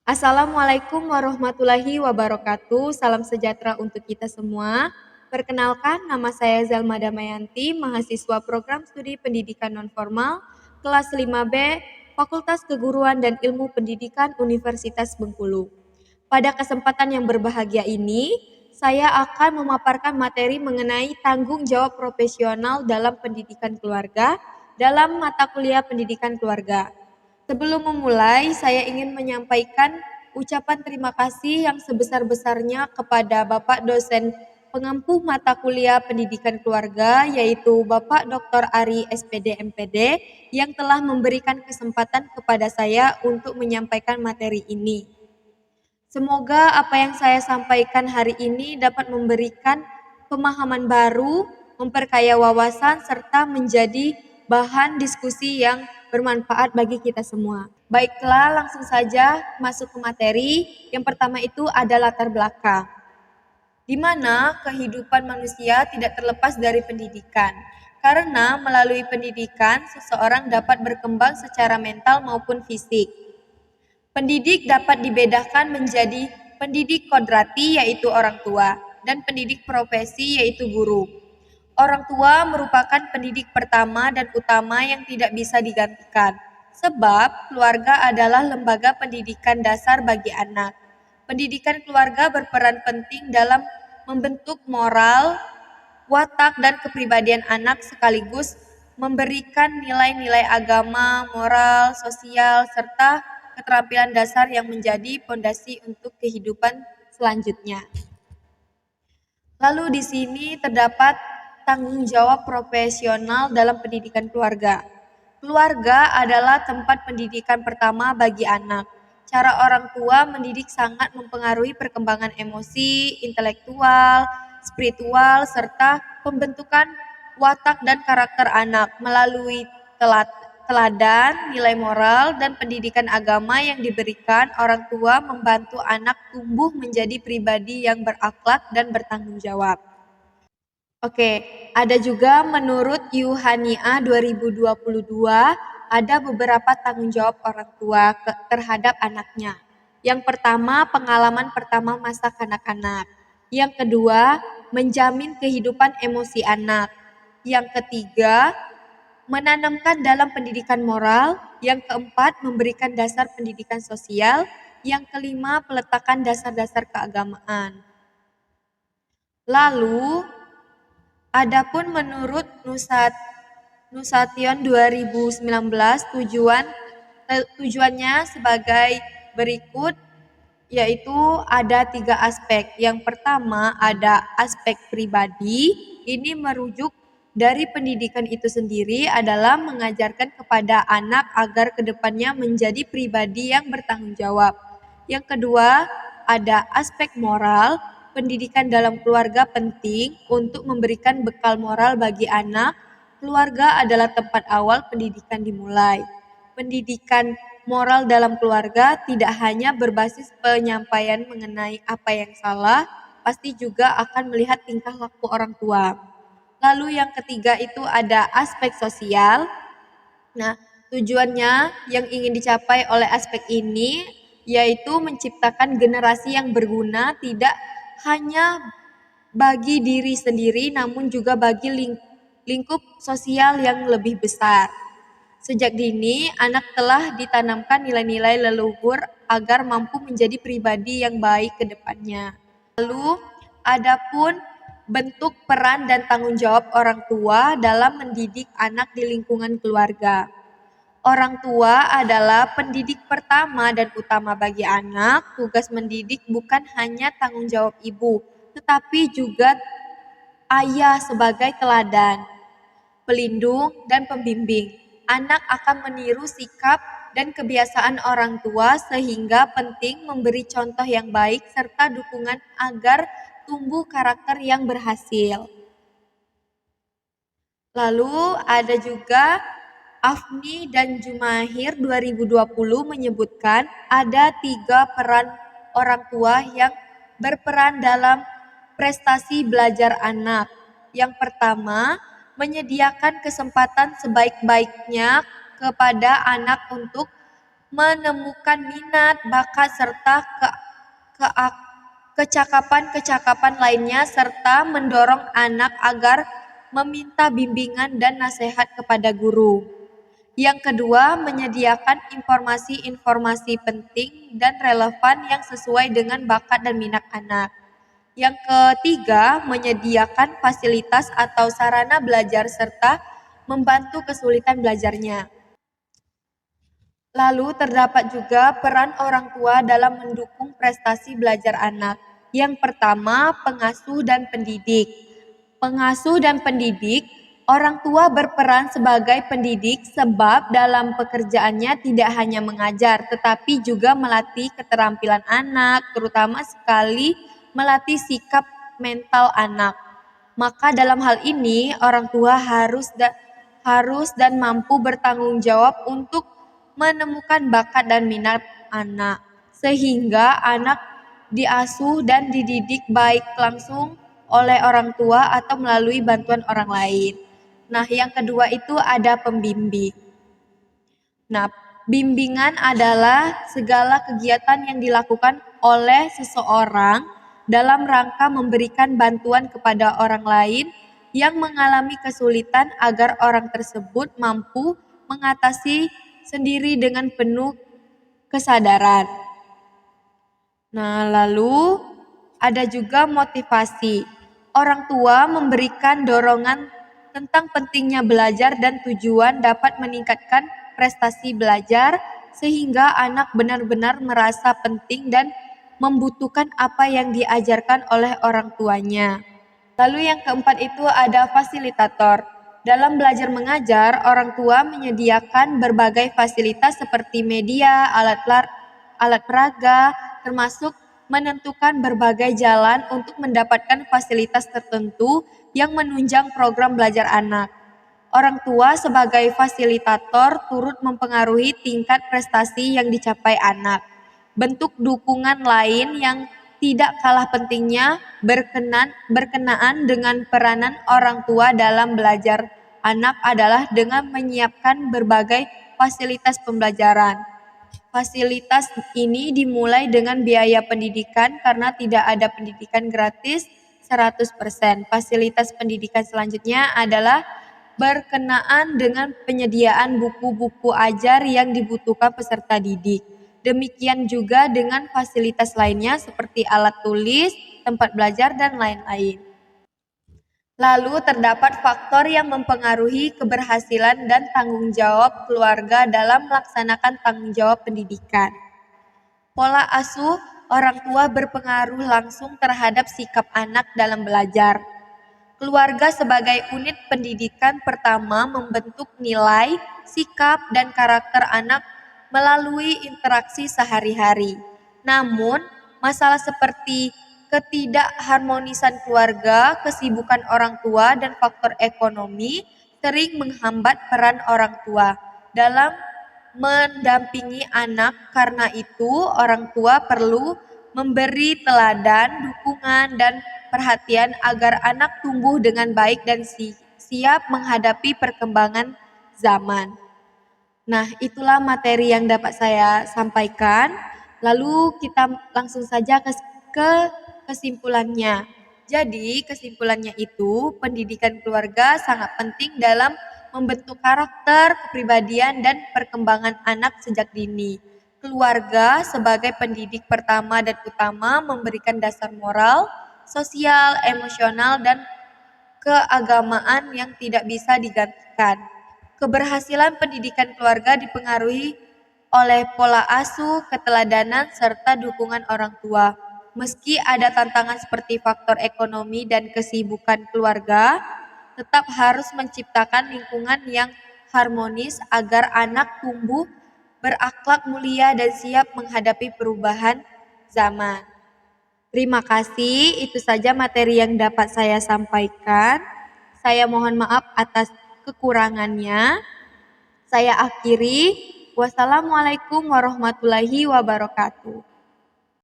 Assalamualaikum warahmatullahi wabarakatuh. Salam sejahtera untuk kita semua. Perkenalkan, nama saya Zalma Damayanti, mahasiswa program studi pendidikan nonformal, kelas 5B, Fakultas Keguruan dan Ilmu Pendidikan Universitas Bengkulu. Pada kesempatan yang berbahagia ini, saya akan memaparkan materi mengenai tanggung jawab profesional dalam pendidikan keluarga dalam mata kuliah pendidikan keluarga. Sebelum memulai, saya ingin menyampaikan ucapan terima kasih yang sebesar-besarnya kepada Bapak dosen pengampu mata kuliah pendidikan keluarga, yaitu Bapak Dr. Ari SPD MPD, yang telah memberikan kesempatan kepada saya untuk menyampaikan materi ini. Semoga apa yang saya sampaikan hari ini dapat memberikan pemahaman baru, memperkaya wawasan, serta menjadi bahan diskusi yang bermanfaat bagi kita semua. Baiklah, langsung saja masuk ke materi. Yang pertama itu ada latar belakang, di mana kehidupan manusia tidak terlepas dari pendidikan. Karena melalui pendidikan, seseorang dapat berkembang secara mental maupun fisik. Pendidik dapat dibedakan menjadi pendidik kodrati yaitu orang tua dan pendidik profesi yaitu guru. Orang tua merupakan pendidik pertama dan utama yang tidak bisa digantikan, sebab keluarga adalah lembaga pendidikan dasar bagi anak. Pendidikan keluarga berperan penting dalam membentuk moral, watak, dan kepribadian anak sekaligus memberikan nilai-nilai agama, moral, sosial, serta keterampilan dasar yang menjadi fondasi untuk kehidupan selanjutnya. Lalu di sini terdapat tanggung jawab profesional dalam pendidikan keluarga. Keluarga adalah tempat pendidikan pertama bagi anak. Cara orang tua mendidik sangat mempengaruhi perkembangan emosi, intelektual, spiritual, serta pembentukan watak dan karakter anak melalui teladan, nilai moral, dan pendidikan agama yang diberikan. Orang tua membantu anak tumbuh menjadi pribadi yang berakhlak dan bertanggung jawab. Oke, ada juga menurut Yuhania 2022, ada beberapa tanggung jawab orang tua terhadap anaknya. Yang pertama, pengalaman pertama masa kanak-kanak. Yang kedua, menjamin kehidupan emosi anak. Yang ketiga, menanamkan dalam pendidikan moral. Yang keempat, memberikan dasar pendidikan sosial. Yang kelima, peletakan dasar-dasar keagamaan. Lalu, adapun menurut Nusation 2019, tujuannya sebagai berikut, yaitu ada 3 aspek. Yang pertama ada aspek pribadi, ini merujuk dari pendidikan itu sendiri adalah mengajarkan kepada anak agar kedepannya menjadi pribadi yang bertanggung jawab. Yang kedua ada aspek moral, pendidikan dalam keluarga penting untuk memberikan bekal moral bagi anak. Keluarga adalah tempat awal pendidikan dimulai. Pendidikan moral dalam keluarga tidak hanya berbasis penyampaian mengenai apa yang salah, pasti juga akan melihat tingkah laku orang tua. Lalu yang ketiga itu ada aspek sosial. Nah, tujuannya yang ingin dicapai oleh aspek ini yaitu menciptakan generasi yang berguna tidak hanya bagi diri sendiri namun juga bagi lingkup sosial yang lebih besar. Sejak dini, anak telah ditanamkan nilai-nilai leluhur agar mampu menjadi pribadi yang baik ke depannya. Lalu, adapun bentuk peran dan tanggung jawab orang tua dalam mendidik anak di lingkungan keluarga. Orang tua adalah pendidik pertama dan utama bagi anak. Tugas mendidik bukan hanya tanggung jawab ibu, tetapi juga ayah sebagai teladan, pelindung, dan pembimbing. Anak akan meniru sikap dan kebiasaan orang tua sehingga penting memberi contoh yang baik serta dukungan agar tumbuh karakter yang berhasil. Lalu ada juga Afni dan Jumahir 2020 menyebutkan ada 3 peran orang tua yang berperan dalam prestasi belajar anak. Yang pertama, menyediakan kesempatan sebaik-baiknya kepada anak untuk menemukan minat, bakat, serta kecakapan-kecakapan lainnya, serta mendorong anak agar meminta bimbingan dan nasihat kepada guru. Yang kedua, menyediakan informasi-informasi penting dan relevan yang sesuai dengan bakat dan minat anak. Yang ketiga, menyediakan fasilitas atau sarana belajar serta membantu kesulitan belajarnya. Lalu terdapat juga peran orang tua dalam mendukung prestasi belajar anak. Yang pertama, pengasuh dan pendidik. Pengasuh dan pendidik, orang tua berperan sebagai pendidik sebab dalam pekerjaannya tidak hanya mengajar, tetapi juga melatih keterampilan anak, terutama sekali melatih sikap mental anak. Maka dalam hal ini, orang tua harus dan mampu bertanggung jawab untuk menemukan bakat dan minat anak, sehingga anak diasuh dan dididik baik langsung oleh orang tua atau melalui bantuan orang lain. Nah, yang kedua itu ada pembimbing. Nah, bimbingan adalah segala kegiatan yang dilakukan oleh seseorang dalam rangka memberikan bantuan kepada orang lain yang mengalami kesulitan agar orang tersebut mampu mengatasi sendiri dengan penuh kesadaran. Nah, lalu ada juga motivasi. Orang tua memberikan dorongan tentang pentingnya belajar dan tujuan dapat meningkatkan prestasi belajar sehingga anak benar-benar merasa penting dan membutuhkan apa yang diajarkan oleh orang tuanya. Lalu yang keempat itu ada fasilitator. Dalam belajar mengajar, orang tua menyediakan berbagai fasilitas seperti media, alat peraga, termasuk menentukan berbagai jalan untuk mendapatkan fasilitas tertentu yang menunjang program belajar anak. Orang tua sebagai fasilitator turut mempengaruhi tingkat prestasi yang dicapai anak. Bentuk dukungan lain yang tidak kalah pentingnya berkenaan dengan peranan orang tua dalam belajar anak adalah dengan menyiapkan berbagai fasilitas pembelajaran. Fasilitas ini dimulai dengan biaya pendidikan karena tidak ada pendidikan gratis 100%. Fasilitas pendidikan selanjutnya adalah berkenaan dengan penyediaan buku-buku ajar yang dibutuhkan peserta didik. Demikian juga dengan fasilitas lainnya seperti alat tulis, tempat belajar, dan lain-lain. Lalu terdapat faktor yang mempengaruhi keberhasilan dan tanggung jawab keluarga dalam melaksanakan tanggung jawab pendidikan. Pola asuh orang tua berpengaruh langsung terhadap sikap anak dalam belajar. Keluarga sebagai unit pendidikan pertama membentuk nilai, sikap, dan karakter anak melalui interaksi sehari-hari. Namun, masalah seperti ketidakharmonisan keluarga, kesibukan orang tua, dan faktor ekonomi sering menghambat peran orang tua dalam mendampingi anak. Karena itu, orang tua perlu memberi teladan, dukungan, dan perhatian agar anak tumbuh dengan baik dan siap menghadapi perkembangan zaman. Nah, itulah materi yang dapat saya sampaikan. Lalu kita langsung saja ke kesimpulannya. Jadi, kesimpulannya itu pendidikan keluarga sangat penting dalam membentuk karakter, kepribadian, dan perkembangan anak sejak dini. Keluarga sebagai pendidik pertama dan utama memberikan dasar moral, sosial, emosional, dan keagamaan yang tidak bisa digantikan. Keberhasilan pendidikan keluarga dipengaruhi oleh pola asuh, keteladanan, serta dukungan orang tua. Meski ada tantangan seperti faktor ekonomi dan kesibukan keluarga, tetap harus menciptakan lingkungan yang harmonis agar anak tumbuh berakhlak mulia dan siap menghadapi perubahan zaman. Terima kasih, itu saja materi yang dapat saya sampaikan. Saya mohon maaf atas kekurangannya. Saya akhiri. Wassalamualaikum warahmatullahi wabarakatuh.